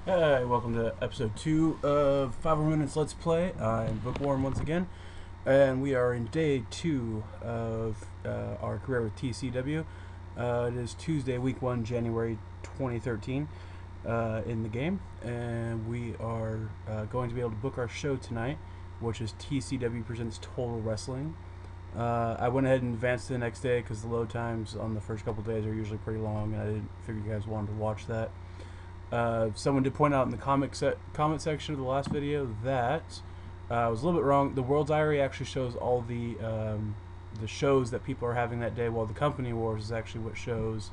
Hi, welcome to episode 2 of 5 Minutes Let's Play. I'm Bookworm once again, and we are in day 2 of our career with TCW. It is Tuesday, week 1, January 2013 in the game, and we are going to be able to book our show tonight, which is TCW Presents Total Wrestling. I went ahead and advanced to the next day because the load times on the first couple days are usually pretty long, and I didn't figure you guys wanted to watch that. Someone did point out in the comment section of the last video that I was a little bit wrong. The World Diary actually shows all the shows that people are having that day, while the Company Wars is actually what shows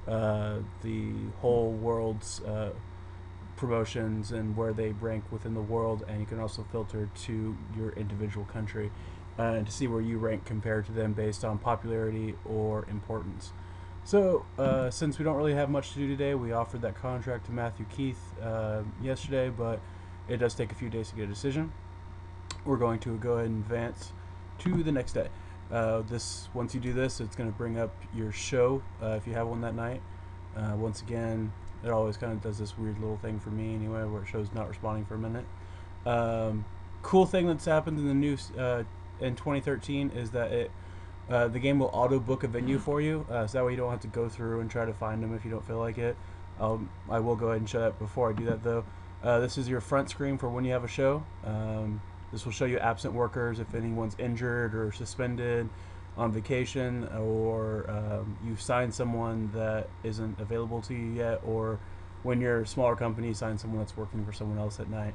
the whole world's promotions and where they rank within the world, and you can also filter to your individual country and to see where you rank compared to them based on popularity or importance. So, since we don't really have much to do today, we offered that contract to Matthew Keith yesterday, but it does take a few days to get a decision. We're going to go ahead and advance to the next day. Once you do this, it's going to bring up your show if you have one that night. Once again, it always kind of does this weird little thing for me anyway, where it shows not responding for a minute. Cool thing that's happened in the news in 2013 is that the game will auto book a venue for you, so that way you don't have to go through and try to find them if you don't feel like it. I will go ahead and show that before I do that though. This is your front screen for when you have a show. This will show you absent workers if anyone's injured or suspended, on vacation, or you've signed someone that isn't available to you yet, or when you're a smaller company, you sign someone that's working for someone else at night.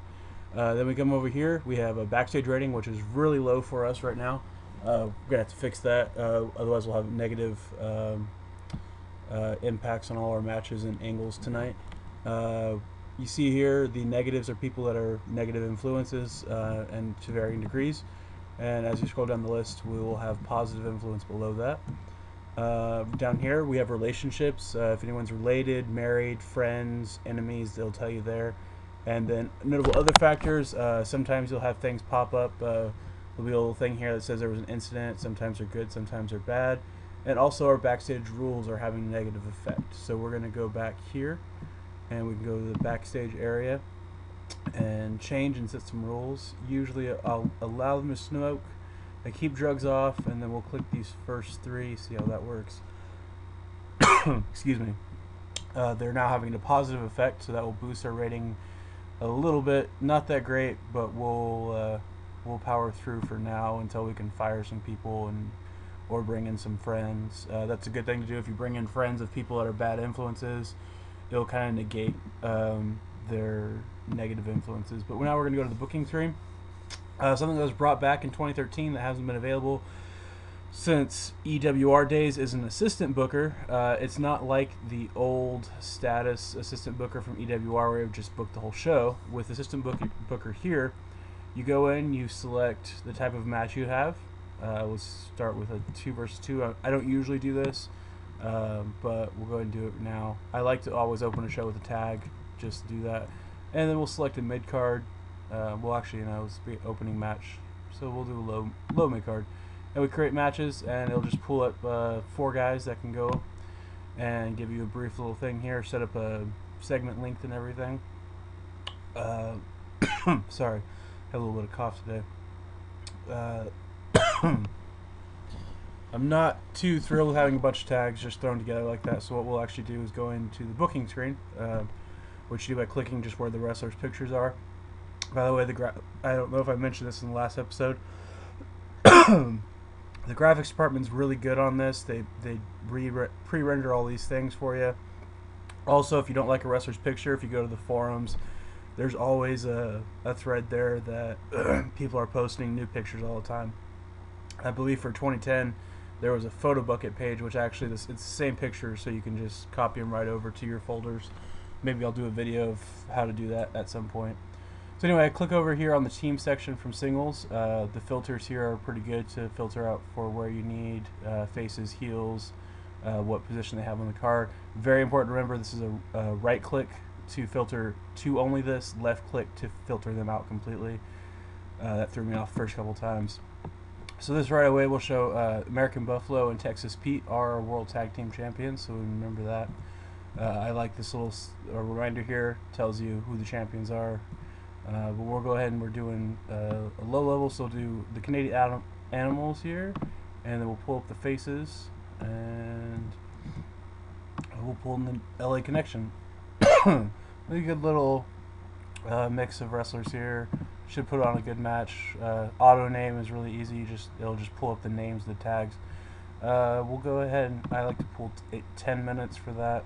Then we come over here, we have a backstage rating, which is really low for us right now. We're going to have to fix that, otherwise we'll have negative impacts on all our matches and angles tonight. You see here the negatives are people that are negative influences, and to varying degrees. And as you scroll down the list, we will have positive influence below that. Down here we have relationships. If anyone's related, married, friends, enemies, they'll tell you there. And then notable other factors, sometimes you'll have things pop up. There'll be a little thing here that says there was an incident. Sometimes they're good, sometimes they're bad. And also our backstage rules are having a negative effect. So we're going to go back here, and we can go to the backstage area and change and set some rules. Usually I'll allow them to smoke, I keep drugs off, and then we'll click these first three, see how that works. Excuse me. They're now having a positive effect, so that will boost our rating a little bit. Not that great, but we'll power through for now until we can fire some people or bring in some friends. That's a good thing to do. If you bring in friends of people that are bad influences, it'll kind of negate their negative influences. But now we're going to go to the booking screen. Something that was brought back in 2013 that hasn't been available since EWR days is an assistant booker. It's not like the old status assistant booker from EWR where you just booked the whole show. With assistant booker here, you go in, you select the type of match you have. We'll start with a 2 versus 2. I don't usually do this, but we'll go ahead and do it now. I like to always open a show with a tag, just do that. And then we'll select a mid card. Well, actually, it's the opening match, so we'll do a low mid card. And we create matches, and it'll just pull up 4 guys that can go and give you a brief little thing here, set up a segment length and everything. Sorry, had a little bit of cough today. I'm not too thrilled with having a bunch of tags just thrown together like that, so what we'll actually do is go into the booking screen, which you do by clicking just where the wrestlers' pictures are. By the way, I don't know if I mentioned this in the last episode. The graphics department's really good on this. They pre-render all these things for you. Also, if you don't like a wrestler's picture, if you go to the forums, there's always a thread there that people are posting new pictures all the time. I believe for 2010, there was a photo bucket page, which actually it's the same picture, so you can just copy them right over to your folders. Maybe I'll do a video of how to do that at some point. So anyway, I click over here on the team section from singles. The filters here are pretty good to filter out for where you need faces, heels, what position they have on the card. Very important to remember, this is a right click to filter to only this, left click to filter them out completely. That threw me off the first couple times. So this right away will show American Buffalo and Texas Pete are our World Tag Team Champions, so we remember that. I like this little reminder here. Tells you who the champions are. But we'll go ahead and we're doing a low level, so we'll do the Canadian animals here, and then we'll pull up the faces, and we'll pull in the LA connection. A good little mix of wrestlers here. Should put on a good match. Auto name is really easy. It'll just pull up the names, the tags. We'll go ahead and I like to pull 10 minutes for that.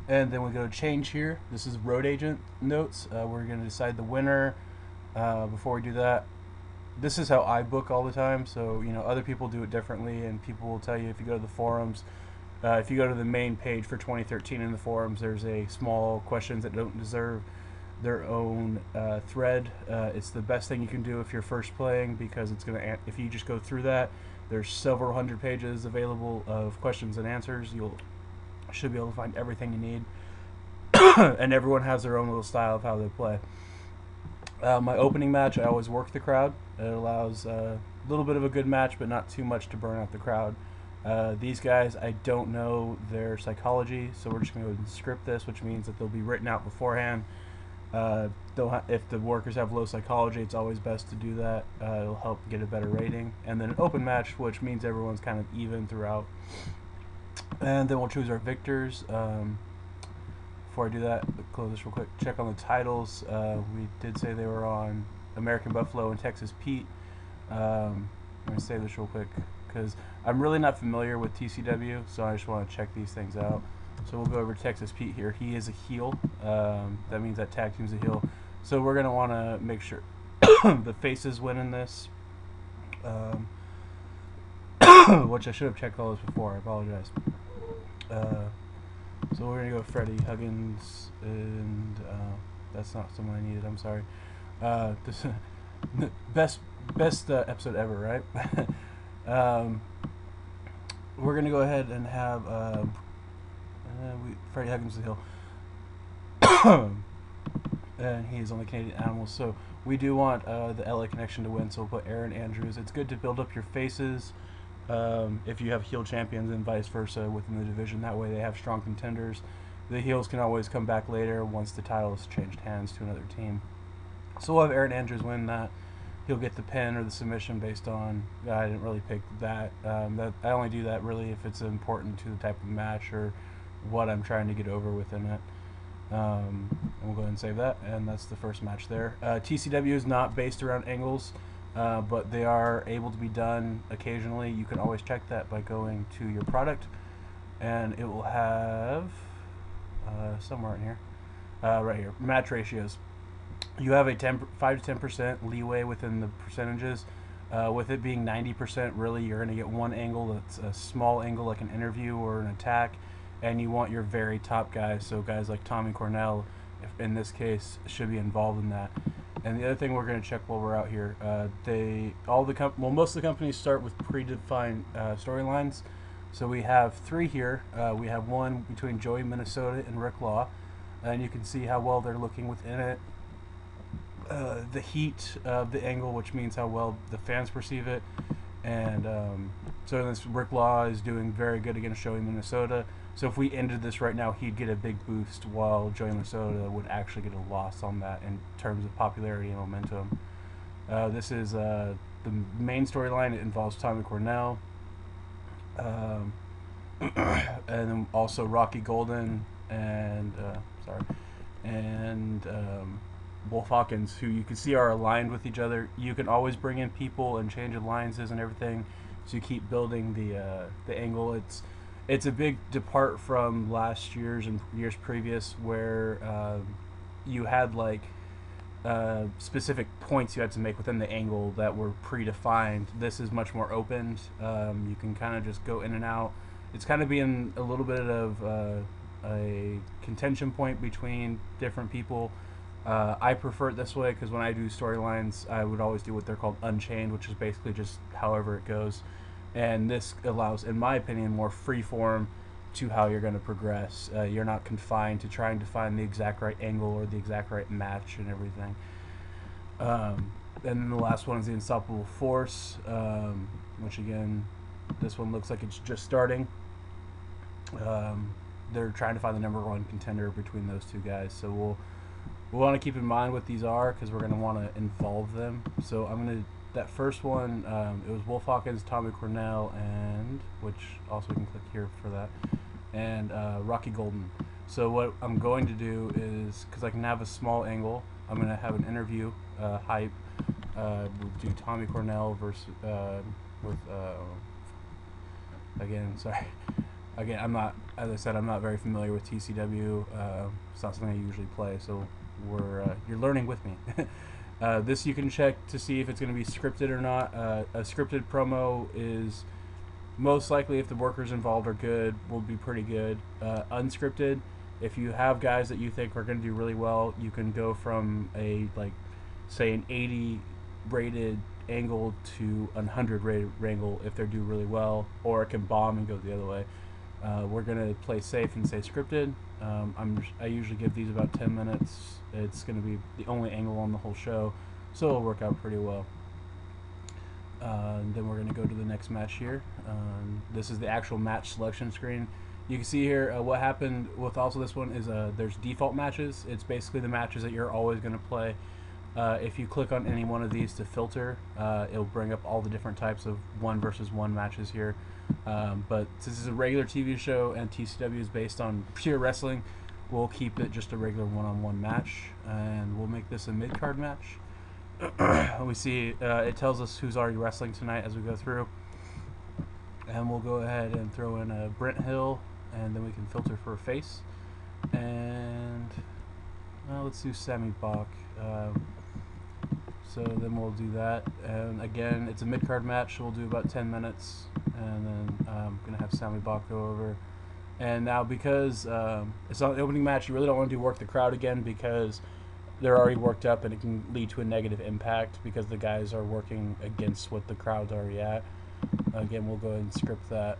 And then we go to change here. This is road agent notes. We're going to decide the winner. Before we do that, this is how I book all the time. So, you know, other people do it differently, and people will tell you if you go to the forums, if you go to the main page for 2013 in the forums, there's a small questions that don't deserve their own thread. It's the best thing you can do if you're first playing, because it's going to, if you just go through that, there's several hundred pages available of questions and answers. You'll should be able to find everything you need. And everyone has their own little style of how they play. My opening match, I always work the crowd. It allows a little bit of a good match, but not too much to burn out the crowd. These guys, I don't know their psychology, so we're just going to go and script this, which means that they'll be written out beforehand. If the workers have low psychology, it's always best to do that. It'll help get a better rating. And then an open match, which means everyone's kind of even throughout. And then we'll choose our victors. Before I do that, close this real quick. Check on the titles. We did say they were on American Buffalo and Texas Pete. I'm going to save this real quick because I'm really not familiar with TCW, so I just want to check these things out. So we'll go over to Texas Pete here. He is a heel. That means that tag team's a heel. So we're going to want to make sure the faces win in this. Which I should have checked all this before. I apologize. So we're going to go Freddie Huggins, and that's not someone I needed. I'm sorry. This best episode ever, right? We're going to go ahead and have Freddie Huggins the heel. And he's on the Canadian Animals, so we do want the LA connection to win, so we'll put Aaron Andrews. It's good to build up your faces if you have heel champions and vice versa within the division. That way they have strong contenders. The heels can always come back later once the title's changed hands to another team. So we'll have Aaron Andrews win that. He'll get the pin or the submission based on, I didn't really pick that. I only do that really if it's important to the type of match or what I'm trying to get over within it. And we'll go ahead and save that, and that's the first match there. TCW is not based around angles, but they are able to be done occasionally. You can always check that by going to your product, and it will have somewhere in here, right here, match ratios. You have a 5 to 10% leeway within the percentages. With it being 90%, really, you're going to get one angle that's a small angle like an interview or an attack, and you want your very top guys, so guys like Tommy Cornell, in this case, should be involved in that. And the other thing we're going to check while we're out here, most of the companies start with predefined storylines. So we have 3 here. We have one between Joey Minnesota and Rick Law, and you can see how well they're looking within it. The heat of the angle, which means how well the fans perceive it, and so this Rick Law is doing very good against Joey Minnesota. So if we ended this right now, he'd get a big boost, while Joey Minnesota would actually get a loss on that in terms of popularity and momentum. This is the main storyline. It involves Tommy Cornell, and then also Rocky Golden and Wolf Hawkins, who you can see are aligned with each other. You can always bring in people and change alliances and everything, so you keep building the angle. It's a big depart from last year's and years previous, where you had like specific points you had to make within the angle that were predefined. This is much more open. You can kind of just go in and out. It's kind of being a little bit of a contention point between different people. I prefer it this way because when I do storylines, I would always do what they're called unchained, which is basically just however it goes. And this allows, in my opinion, more free form to how you're going to progress. You're not confined to trying to find the exact right angle or the exact right match and everything. And then the last one is the Unstoppable Force, which again, this one looks like it's just starting. they're trying to find the #1 contender between those two guys. So we'll want to keep in mind what these are because we're going to want to involve them. So I'm going to that first one. It was Wolf Hawkins, Tommy Cornell, and which also we can click here for that, and Rocky Golden. So what I'm going to do is, because I can have a small angle, I'm going to have an interview hype. We'll do Tommy Cornell versus with again. Sorry, again. I'm not, as I said, I'm not very familiar with TCW. It's not something I usually play, so you're learning with me. This you can check to see if it's going to be scripted or not. A scripted promo is most likely, if the workers involved are good, will be pretty good. Unscripted, if you have guys that you think are going to do really well, you can go from say an 80 rated angle to a 100 rated angle if they do really well, or it can bomb and go the other way. We're going to play safe and say scripted. I usually give these about 10 minutes. It's going to be the only angle on the whole show, so it'll work out pretty well. Then we're going to go to the next match here. This is the actual match selection screen. You can see here what happened with also this one is there's default matches. It's basically the matches that you're always going to play. If you click on any one of these to filter, it'll bring up all the different types of 1 versus 1 matches here. But since it's a regular TV show and TCW is based on pure wrestling, we'll keep it just a regular one-on-one match, and we'll make this a mid-card match. We see it tells us who's already wrestling tonight as we go through, and we'll go ahead and throw in a Brent Hill, and then we can filter for a face, and let's do Sammy Bach. So then we'll do that, and again it's a mid-card match, so we'll do about 10 minutes, and then I'm gonna have Sammy Bach go over. And now because it's not the opening match, you really don't want to do work the crowd again, because they're already worked up and it can lead to a negative impact because the guys are working against what the crowd's already at. Again, we'll go ahead and script that.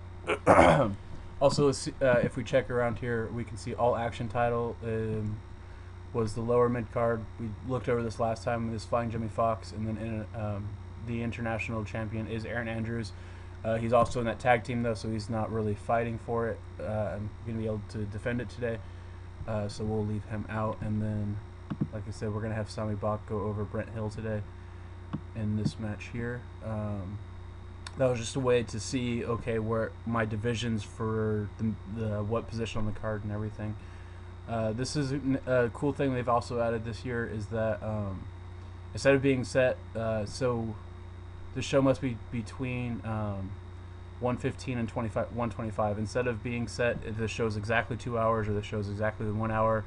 Also, if we check around here, we can see all action title was the lower mid card. We looked over this last time. This Flying Jimmy Fox, and then the international champion is Aaron Andrews. He's also in that tag team though, so he's not really fighting for it. I'm gonna be able to defend it today, so we'll leave him out. And then, like I said, we're gonna have Sami Bach go over Brent Hill today in this match here. That was just a way to see, okay, where my divisions for the what position on the card and everything. This is a cool thing they've also added this year is that instead of being set, so the show must be between 1:15 and 1:25. Instead of being set, if the show's exactly 2 hours or the show's exactly 1 hour,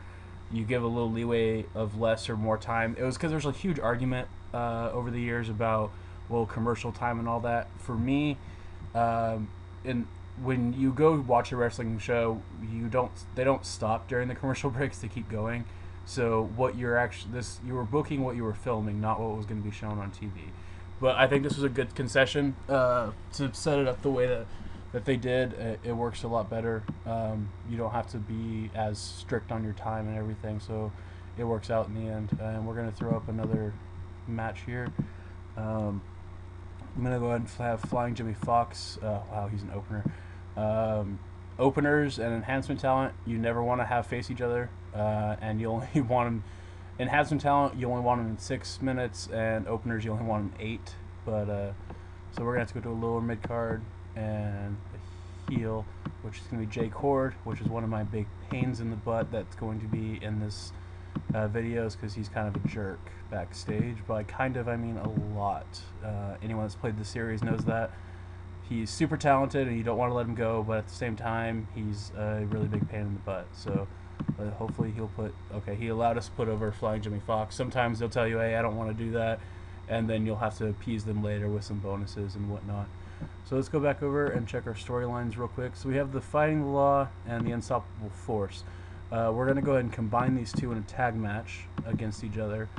you give a little leeway of less or more time. It was because there's a huge argument over the years about commercial time and all that. For me, when you go watch a wrestling show, they don't stop during the commercial breaks. They keep going. So what you were booking what you were filming, not what was going to be shown on TV. But I think this was a good concession to set it up the way that they did. It works a lot better. You don't have to be as strict on your time and everything, so it works out in the end. And we're going to throw up another match here. I'm going to go ahead and have Flying Jimmy Fox. Wow, he's an opener. Openers and enhancement talent, you never want to have face each other, and you only want them. Enhancement talent, you only want them in 6 minutes, and openers, you only want them 8. But so we're gonna have to go to a lower mid card and a heel, which is gonna be Jay Cord, which is one of my big pains in the butt that's going to be in this videos because he's kind of a jerk backstage. By kind of, I mean a lot. Anyone that's played the series knows that. He's super talented and you don't want to let him go, but at the same time, he's a really big pain in the butt. So hopefully he allowed us to put over Flying Jimmy Fox. Sometimes they'll tell you, hey, I don't want to do that, and then you'll have to appease them later with some bonuses and whatnot. So let's go back over and check our storylines real quick. So we have the Fighting the Law and the Unstoppable Force. We're going to go ahead and combine these two in a tag match against each other.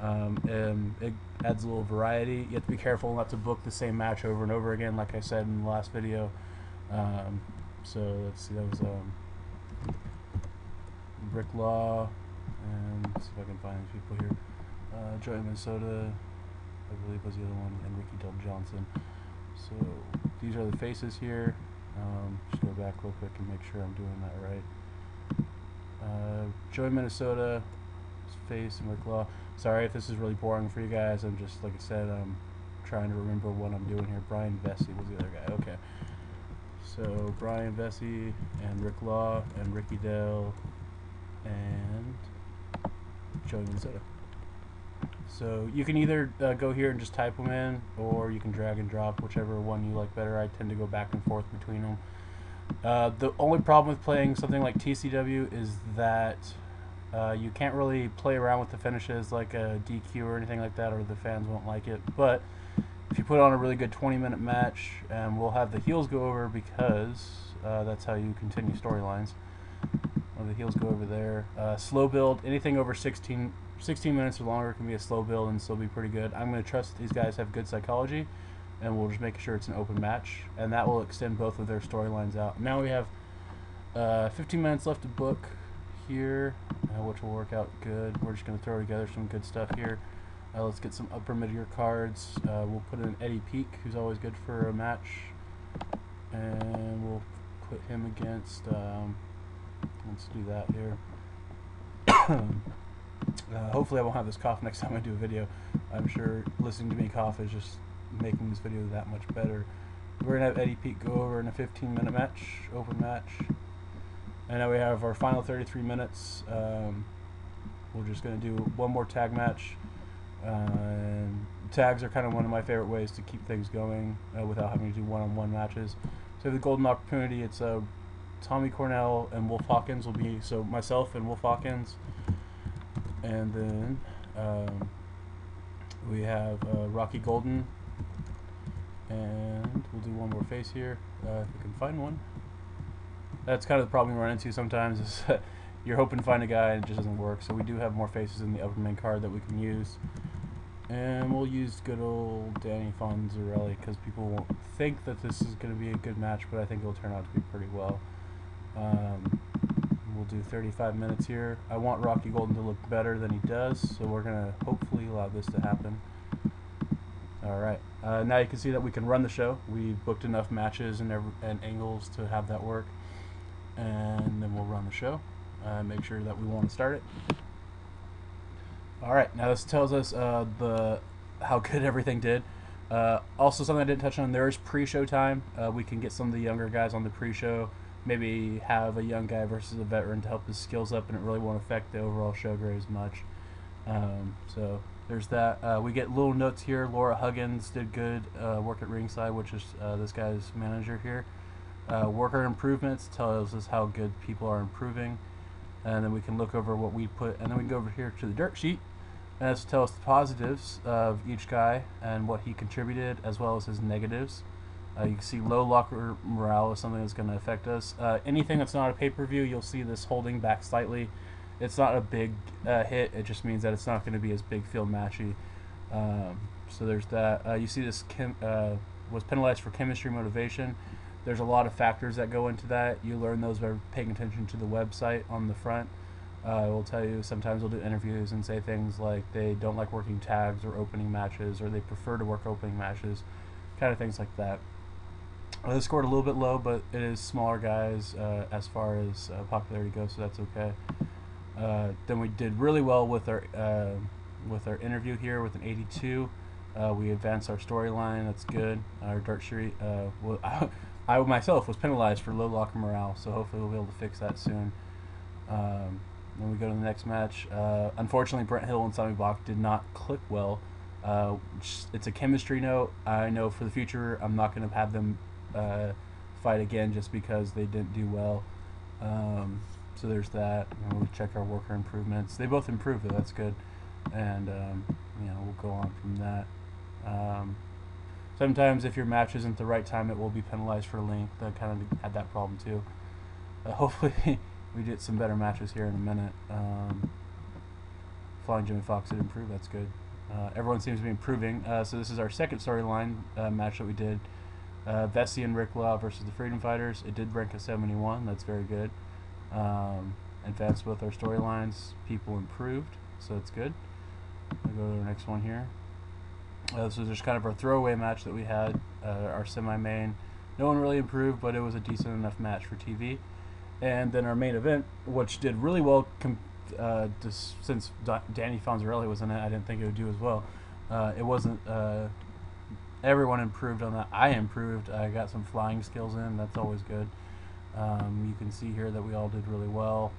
And it adds a little variety. You have to be careful not to book the same match over and over again, like I said in the last video. So let's see, that was Brick Law, and let's see if I can find these people here. Joey Minnesota, I believe was the other one, and Ricky Del Johnson. So these are the faces here. Just go back real quick and make sure I'm doing that right. Joey Minnesota, Face, and Rick Law. Sorry if this is really boring for you guys. I'm just, like I said, I'm trying to remember what I'm doing here. Brian Vesey was the other guy. Okay. So Brian Vesey and Rick Law and Ricky Dale and Joey Minnesota. So you can either go here and just type them in, or you can drag and drop, whichever one you like better. I tend to go back and forth between them. The only problem with playing something like TCW is that you can't really play around with the finishes like a DQ or anything like that, or the fans won't like it. But if you put on a really good 20-minute match, and we'll have the heels go over because that's how you continue storylines. The heels go over there. Slow build, anything over 16 minutes or longer can be a slow build and still be pretty good. I'm going to trust that these guys have good psychology, and we'll just make sure it's an open match, and that will extend both of their storylines out. Now we have 15 minutes left to book here, which will work out good. We're just going to throw together some good stuff here. Let's get some upper mid-year cards. We'll put in Eddie Peak, who's always good for a match, and we'll put him against, let's do that here. Hopefully I won't have this cough next time I do a video. I'm sure listening to me cough is just making this video that much better. We're going to have Eddie Peak go over in a 15-minute match, open match. And now we have our final 33 minutes. We're just going to do one more tag match. And tags are kind of one of my favorite ways to keep things going without having to do one-on-one matches. So the golden opportunity, it's Tommy Cornell and Wolf Hawkins will be, so myself and Wolf Hawkins. And then we have Rocky Golden, and we'll do one more face here if we can find one. That's kind of the problem we run into sometimes, is you're hoping to find a guy and it just doesn't work. So we do have more faces in the upper main card that we can use, and we'll use good old Danny Fonzarelli because people won't think that this is going to be a good match, but I think it'll turn out to be pretty well. We'll do 35 minutes here. I want Rocky Golden to look better than he does, so we're going to hopefully allow this to happen. Alright, now you can see that we can run the show. We booked enough matches and angles to have that work. And then we'll run the show. Make sure that we want to start it. Alright, now this tells us how good everything did. Also, something I didn't touch on, there is pre-show time. We can get some of the younger guys on the pre-show. Maybe have a young guy versus a veteran to help his skills up, and it really won't affect the overall show grade as much. So there's that. We get little notes here. Laura Huggins did good work at ringside, which is this guy's manager here. Worker improvements tells us how good people are improving, and then we can look over what we put, and then we can go over here to the dirt sheet, and this tells us the positives of each guy and what he contributed, as well as his negatives. You can see low locker morale is something that's going to affect us. Anything that's not a pay-per-view, you'll see this holding back slightly. It's not a big hit. It just means that it's not going to be as big field matchy. So there's that. You see this was penalized for chemistry motivation. There's a lot of factors that go into that. You learn those by paying attention to the website on the front. It will tell you sometimes we'll do interviews and say things like they don't like working tags or opening matches, or they prefer to work opening matches, kind of things like that. They scored a little bit low, but it is smaller guys as far as popularity goes, so that's okay. Then we did really well with our interview here with an 82. We advanced our storyline. That's good. Our dirt sheet. I myself was penalized for low locker morale, so hopefully we'll be able to fix that soon. Then we go to the next match. Unfortunately, Brent Hill and Sami Bach did not click well. It's a chemistry note. I know for the future I'm not going to have them fight again just because they didn't do well. So there's that. And we'll check our worker improvements. They both improved, though. That's good. And we'll go on from that. Sometimes if your match isn't the right time, it will be penalized for length. I kind of had that problem too. Hopefully we get some better matches here in a minute. Flying Jimmy Fox did improve. That's good. Everyone seems to be improving. So this is our second storyline match that we did. Vesey and Rick Law versus the Freedom Fighters. It did rank a 71. That's very good. Advanced both our storylines. People improved, so it's good. We'll go to the next one here. This was just kind of our throwaway match that we had, our semi-main. No one really improved, but it was a decent enough match for TV. And then our main event, which did really well, since Danny Fonzarelli was in it, I didn't think it would do as well. It wasn't. Everyone improved on that. I improved. I got some flying skills in. That's always good. You can see here that we all did really well.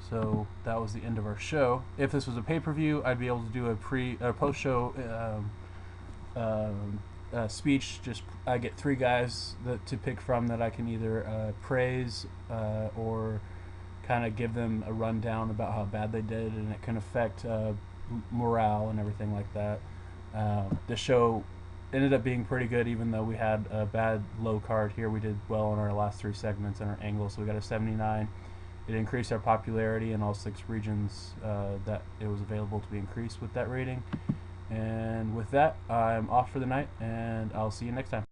So that was the end of our show. If this was a pay-per-view, I'd be able to do a post-show speech. Just I get three guys to pick from that I can either praise or kind of give them a rundown about how bad they did, and it can affect morale and everything like that. The show ended up being pretty good, even though we had a bad low card here. We did well on our last three segments and our angles, so we got a 79. It increased our popularity in all 6 regions that it was available to be increased with that rating. And with that, I'm off for the night, and I'll see you next time.